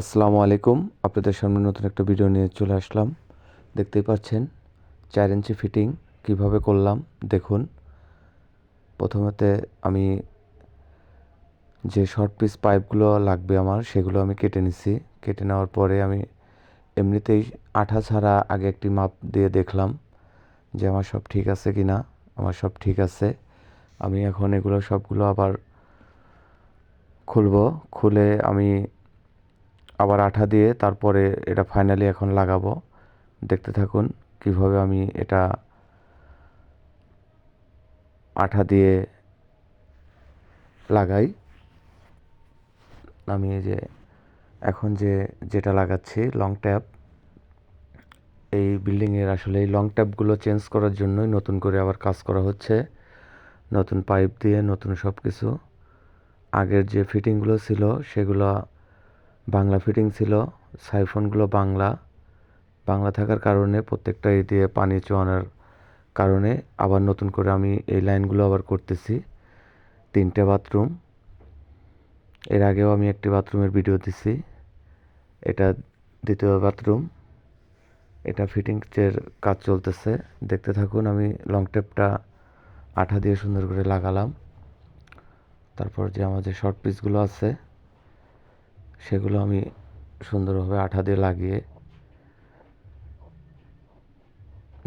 আসসালামু আলাইকুম। আপনাদের সামনে নতুন একটা ভিডিও নিয়ে চলে আসলাম। দেখতেই পাচ্ছেন 4 ইঞ্চি ফিটিং কিভাবে করলাম দেখুন। প্রথমেতে আমি যে শর্ট পিস পাইপগুলো লাগবে আমার সেগুলো আমি কেটে নিছি। কেটে নেওয়ার পরে আমি এমনিতেই আঠা ছাড়া আগে একটি মাপ দিয়ে দেখলাম যে আমার সব ঠিক আছে কি না। আমার সব ঠিক আছে। আমি এখন এগুলো সবগুলো আবার খুলে আমি আবার আঠা দিয়ে তারপরে এটা ফাইনালি এখন লাগাবো। দেখতে থাকুন কিভাবে আমি এটা আঠা দিয়ে লাগাই। আমি এই যে এখন যেটা লাগাচ্ছি লং ট্যাপ, এই বিল্ডিংয়ের আসলে এই লং ট্যাপগুলো চেঞ্জ করার জন্যই নতুন করে আবার কাজ করা হচ্ছে, নতুন পাইপ দিয়ে নতুন সব কিছু। আগের যে ফিটিংগুলো ছিল সেগুলো বাংলা ফিটিং ছিল, সাইফনগুলো বাংলা থাকার কারণে প্রত্যেকটা এই দিয়ে পানি চুয়ানোর কারণে আবার নতুন করে আমি এই লাইনগুলো আবার করতেছি। 3টে বাথরুম, এর আগেও আমি একটি বাথরুমের ভিডিও দিছি। এটা দ্বিতীয় বাথরুম, এটা ফিটিংসের কাজ চলতেছে। দেখতে থাকুন। আমি লং টেপটা আঠা দিয়ে সুন্দর করে লাগালাম। তারপর যে আমার যে শর্ট পিসগুলো আছে সেগুলো আমি সুন্দরভাবে আঠা দিয়ে লাগিয়ে,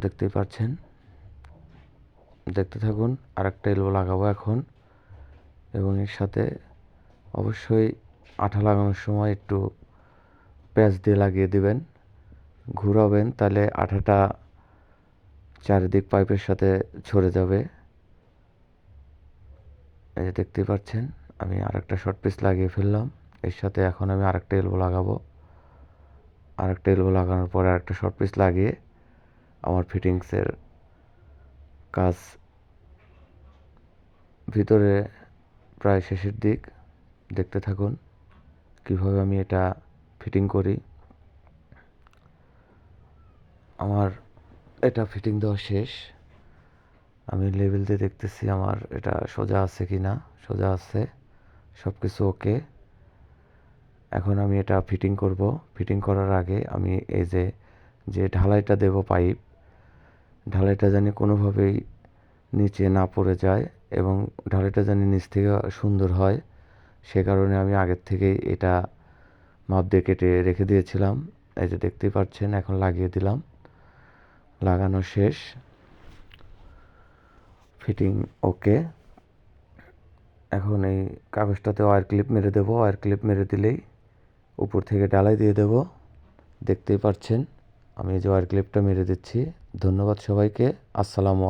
দেখতেই পাচ্ছেন। দেখতে থাকুন। আরেকটা এলবো লাগাবো এখন, এবং এর সাথে অবশ্যই আঠা লাগানোর সময় একটু প্যাচ দিয়ে লাগিয়ে দিবেন, ঘুরাবেন, তাহলে আঠাটা চারিদিক পাইপের সাথে ছড়ে যাবে। এই যে দেখতেই পাচ্ছেন আমি আরেকটা শর্ট পিস লাগিয়ে ফেললাম। এর সাথে এখন আমি আরেকটা এলবো লাগাবো। আরেকটা এলবো লাগানোর পরে আরেকটা শর্ট পিস লাগিয়ে আমার ফিটিংসের কাজ ভিতরে প্রায় শেষের দিক। দেখতে থাকুন কিভাবে আমি এটা ফিটিং করি। আমার এটা ফিটিং দেওয়া শেষ। আমি লেভেল দিয়ে দেখতেছি আমার এটা সোজা আছে কি না। সোজা আছে, সব কিছু ওকে। এখন আমি এটা ফিটিং করব। ফিটিং করার আগে আমি এই যে ঢালাইটা দেব পাইপ, ঢালাইটা জানি কোনোভাবেই নিচে না পড়ে যায় এবং ঢালাইটা জানি নিচ থেকে সুন্দর হয়, সে কারণে আমি আগের থেকেই এটা মাপ দিয়ে কেটে রেখে দিয়েছিলাম। এই যে দেখতেই পাচ্ছেন এখন লাগিয়ে দিলাম। লাগানো শেষ, ফিটিং ওকে। এখন এই কাগজটাতে ওয়্যার ক্লিপ মেরে দেবো। ওয়্যার ক্লিপ মেরে দিলেই উপর থেকে ডালাই দিয়ে দেব। দেখতেই পাচ্ছেন আমি এই যে ওয়্যার ক্লিপটা মেরে দিচ্ছি। ধন্যবাদ সবাইকে। আসসালামু আলাইকুম।